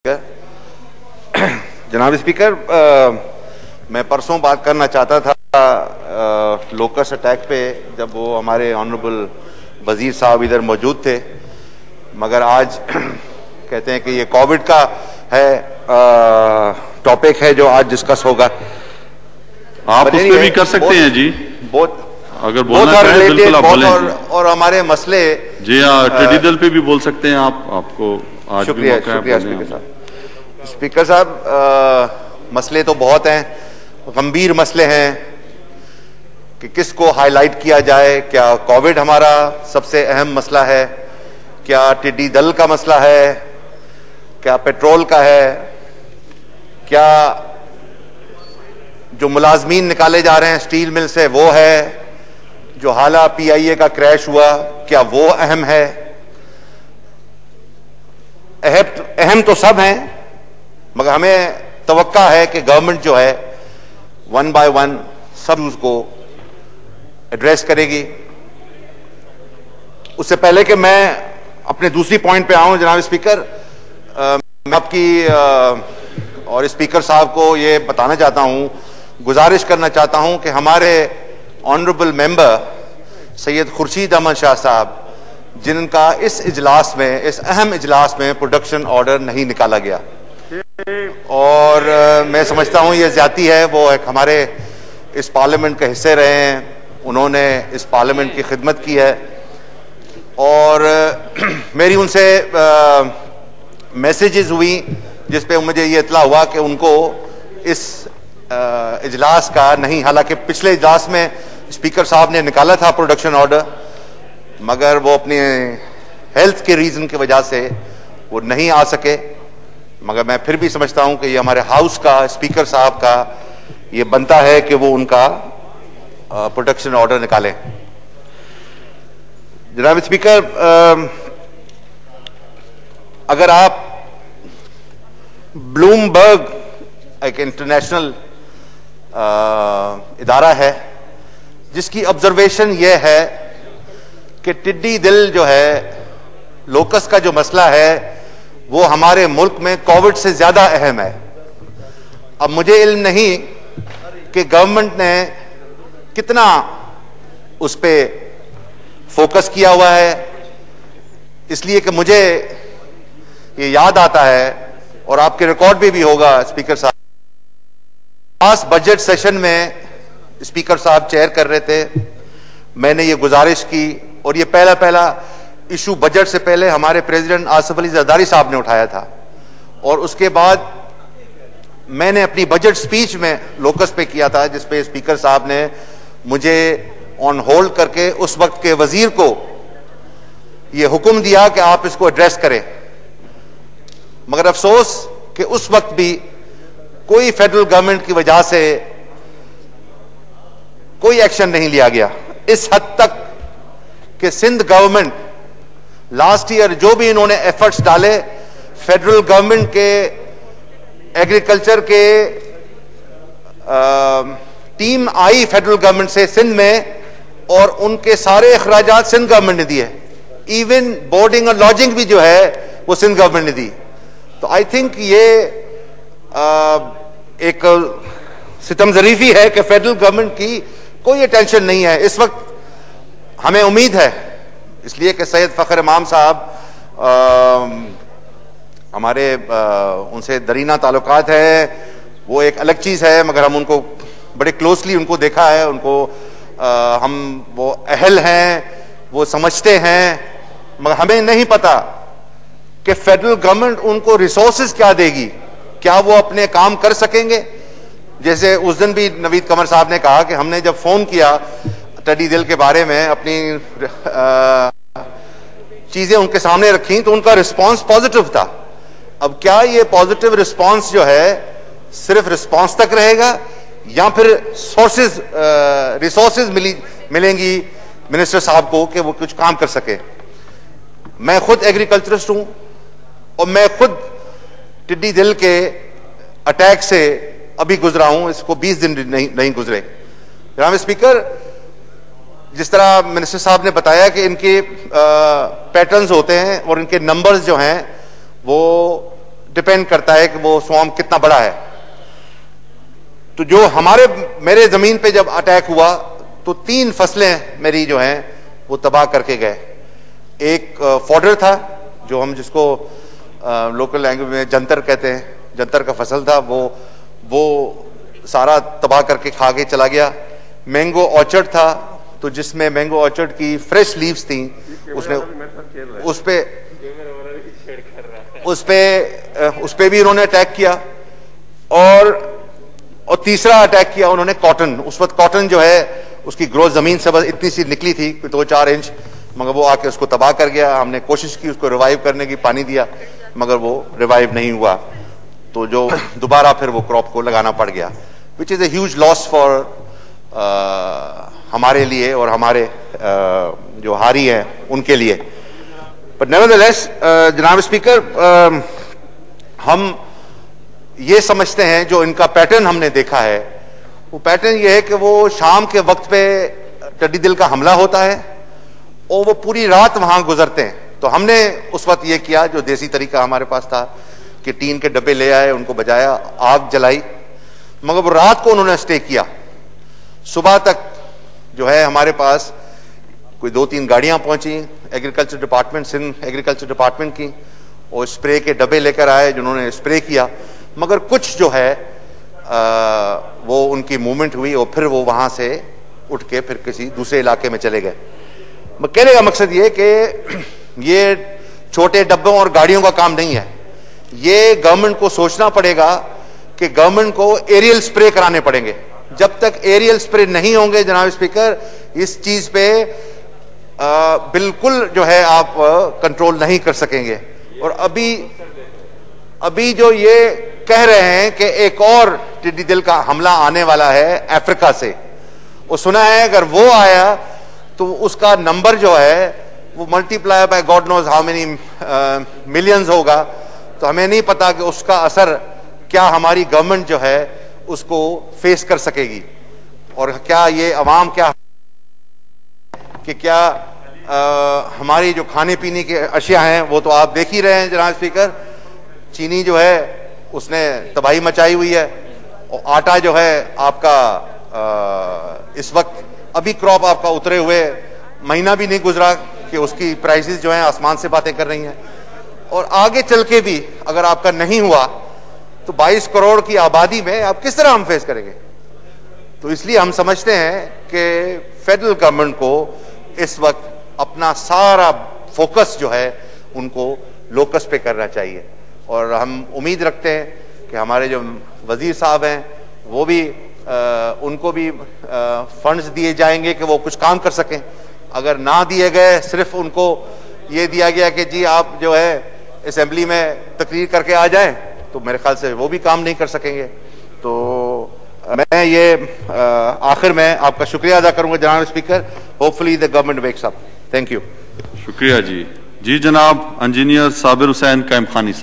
जनाब स्पीकर, मैं परसों बात करना चाहता था लोकस अटैक पे, जब वो हमारे ऑनरेबल वजीर साहब इधर मौजूद थे, मगर आज कहते हैं कि ये कोविड का है टॉपिक है जो आज डिस्कस होगा। आप उस पे भी कर सकते हैं जी, बहुत अगर बोलना चाहें बिल्कुल आप बोलें। और हमारे मसले जी हाँ, टिड्डी दल पे भी बोल सकते हैं आप, आपको आज शुक्रिया भी मौका है शुक्रिया बोलने स्पीकर का। साहब। स्पीकर साहब, मसले तो बहुत हैं, गंभीर मसले हैं कि किसको हाईलाइट किया जाए। क्या कोविड हमारा सबसे अहम मसला है? क्या टिड्डी दल का मसला है? क्या पेट्रोल का है? क्या जो मुलाजमीन निकाले जा रहे हैं स्टील मिल से वो है? जो हाला पीआईए का क्रैश हुआ, क्या वो अहम है? अहम तो सब हैं, मगर हमें तवक्का है कि गवर्नमेंट जो है वन बाय वन सब उसको एड्रेस करेगी। उससे पहले कि मैं अपने दूसरी पॉइंट पे आऊं, जनाब स्पीकर, मैं आपकी और स्पीकर साहब को ये बताना चाहता हूं, गुजारिश करना चाहता हूं कि हमारे ऑनरेबल मेंबर सैयद खुर्शीद अहमद शाह साहब, जिनका इस इजलास में, इस अहम इजलास में प्रोडक्शन ऑर्डर नहीं निकाला गया, और मैं समझता हूं ये ज्यादती है। वो एक हमारे इस पार्लियामेंट के हिस्से रहे हैं, उन्होंने इस पार्लियामेंट की खिदमत की है, और मेरी उनसे मैसेजेस हुई जिस पे मुझे ये इतला हुआ कि उनको इस इजलास का नहीं, हालांकि पिछले इजलास में स्पीकर साहब ने निकाला था प्रोडक्शन ऑर्डर, मगर वो अपनी हेल्थ के रीजन की वजह से वो नहीं आ सके। मगर मैं फिर भी समझता हूं कि ये हमारे हाउस का, स्पीकर साहब का ये बनता है कि वो उनका प्रोडक्शन ऑर्डर निकालें। जनाब स्पीकर, अगर आप ब्लूमबर्ग एक इंटरनेशनल इदारा है जिसकी ऑब्जर्वेशन यह है कि टिड्डी दिल जो है, लोकस का जो मसला है, वो हमारे मुल्क में कोविड से ज्यादा अहम है। अब मुझे इल्म नहीं कि गवर्नमेंट ने कितना उस पे फोकस किया हुआ है, इसलिए कि मुझे ये याद आता है, और आपके रिकॉर्ड में भी होगा स्पीकर साहब, लास्ट बजट सेशन में स्पीकर साहब चेयर कर रहे थे, मैंने ये गुजारिश की, और ये पहला इशू बजट से पहले हमारे प्रेसिडेंट आसिफ अली जरदारी साहब ने उठाया था, और उसके बाद मैंने अपनी बजट स्पीच में लोकस पे किया था, जिसपे स्पीकर साहब ने मुझे ऑन होल्ड करके उस वक्त के वजीर को ये हुक्म दिया कि आप इसको एड्रेस करें। मगर अफसोस कि उस वक्त भी कोई फेडरल गवर्नमेंट की वजह से कोई एक्शन नहीं लिया गया, इस हद तक कि सिंध गवर्नमेंट लास्ट ईयर जो भी इन्होंने एफर्ट्स डाले, फेडरल गवर्नमेंट के एग्रीकल्चर के टीम आई फेडरल गवर्नमेंट से सिंध में, और उनके सारे अखराजात सिंध गवर्नमेंट ने दिए, इवन बोर्डिंग और लॉजिंग भी जो है वो सिंध गवर्नमेंट ने दी। तो आई थिंक ये एक सितम ज़रीफी है कि फेडरल गवर्नमेंट की कोई अटेंशन नहीं है इस वक्त। हमें उम्मीद है, इसलिए कि सैयद फ़खर इमाम साहब हमारे उनसे दरीना ताल्लुकात है, वो एक अलग चीज़ है, मगर हम उनको बड़े क्लोजली उनको देखा है, उनको हम वो अहल हैं, वो समझते हैं, मगर हमें नहीं पता कि फेडरल गवर्नमेंट उनको रिसोर्सेज क्या देगी, क्या वो अपने काम कर सकेंगे। जैसे उस दिन भी नवीद कमर साहब ने कहा कि हमने जब फोन किया टिड्डी दिल के बारे में, अपनी चीजें उनके सामने रखी, तो उनका रिस्पांस पॉजिटिव था। अब क्या ये पॉजिटिव रिस्पांस जो है सिर्फ रिस्पांस तक रहेगा, या फिर सोर्सेज रिसोर्सेज मिलेंगी मिनिस्टर साहब को कि वो कुछ काम कर सके। मैं खुद एग्रीकल्चरिस्ट हूं, और मैं खुद टिड्डी दिल के अटैक से अभी गुजरा हूं, इसको 20 दिन नहीं गुजरे। जनाब स्पीकर, जिस तरह मिनिस्टर साहब ने बताया कि इनके पैटर्न्स होते हैं और इनके नंबर्स जो हैं वो डिपेंड करता है कि वो स्वॉर्म कितना बड़ा है। तो जो मेरे जमीन पे जब अटैक हुआ तो 3 फसलें मेरी जो हैं वो तबाह करके गए। एक फॉडर था, जो हम जिसको लोकल लैंग्वेज में जंतर कहते हैं, जंतर का फसल था, वो सारा तबाह करके खा के चला गया। मैंगो ऑर्चर्ड था, तो जिसमें मैंगो ऑर्चर्ड की फ्रेश लीव्स थी, उसने उस पे भी उन्होंने अटैक किया। और तीसरा अटैक किया उन्होंने कॉटन। उस वक्त कॉटन जो है उसकी ग्रोथ जमीन से बस इतनी सी निकली थी, 2-4 इंच, मगर वो आके उसको तबाह कर गया। हमने कोशिश की उसको रिवाइव करने की, पानी दिया, मगर वो रिवाइव नहीं हुआ। तो जो दोबारा फिर वो क्रॉप को लगाना पड़ गया, which is a huge loss for हमारे लिए और हमारे जो हारी हैं उनके लिए। बट नेवरदलेस जनाब स्पीकर, हम ये समझते हैं जो इनका पैटर्न हमने देखा है, वो पैटर्न ये है कि वो शाम के वक्त पे टिड्डी दिल का हमला होता है और वो पूरी रात वहां गुजरते हैं। तो हमने उस वक्त ये किया, जो देसी तरीका हमारे पास था, कि टीन के डब्बे ले आए, उनको बजाया, आग जलाई, मगर वो रात को उन्होंने स्टे किया। सुबह तक जो है हमारे पास कोई 2-3 गाड़ियां पहुंची agriculture department, Sindh agriculture department की, और स्प्रे के डब्बे लेकर आए जिन्होंने स्प्रे किया। मगर कुछ जो है वो उनकी मूवमेंट हुई और फिर वो वहां से उठ के फिर किसी दूसरे इलाके में चले गए। कहने का मकसद ये कि ये छोटे डब्बों और गाड़ियों का काम नहीं है। ये गवर्नमेंट को सोचना पड़ेगा कि गवर्नमेंट को एरियल स्प्रे कराने पड़ेंगे। जब तक एरियल स्प्रे नहीं होंगे जनाब स्पीकर, इस चीज पे बिल्कुल जो है आप कंट्रोल नहीं कर सकेंगे। और अभी जो ये कह रहे हैं कि एक और टिड्डी दिल का हमला आने वाला है अफ्रीका से, वो सुना है अगर वो आया तो उसका नंबर जो है वो multiply by God knows how many millions होगा। तो हमें नहीं पता कि उसका असर क्या हमारी गवर्नमेंट जो है उसको फेस कर सकेगी, और क्या ये अवाम क्या हमारी जो खाने पीने की अशिया हैं वो तो आप देख ही रहे हैं जनाब स्पीकर। चीनी जो है उसने तबाही मचाई हुई है, और आटा जो है आपका इस वक्त अभी क्रॉप आपका उतरे हुए महीना भी नहीं गुजरा कि उसकी प्राइसेस जो हैं आसमान से बातें कर रही हैं। और आगे चल के भी अगर आपका नहीं हुआ तो 22 करोड़ की आबादी में आप किस तरह हम फेस करेंगे। तो इसलिए हम समझते हैं कि फेडरल गवर्नमेंट को इस वक्त अपना सारा फोकस जो है उनको लोकस पे करना चाहिए। और हम उम्मीद रखते हैं कि हमारे जो वजीर साहब हैं वो भी उनको भी फंड्स दिए जाएंगे कि वो कुछ काम कर सकें। अगर ना दिए गए, सिर्फ उनको ये दिया गया कि जी आप जो है असेंबली में तकरीर करके आ जाएं, तो मेरे ख्याल से वो भी काम नहीं कर सकेंगे। तो मैं ये आखिर में आपका शुक्रिया अदा करूंगा जनाब speaker. Hopefully the government wakes up. Thank you. शुक्रिया जी। जी जनाब इंजीनियर साबिर हुसैन कैम खानी।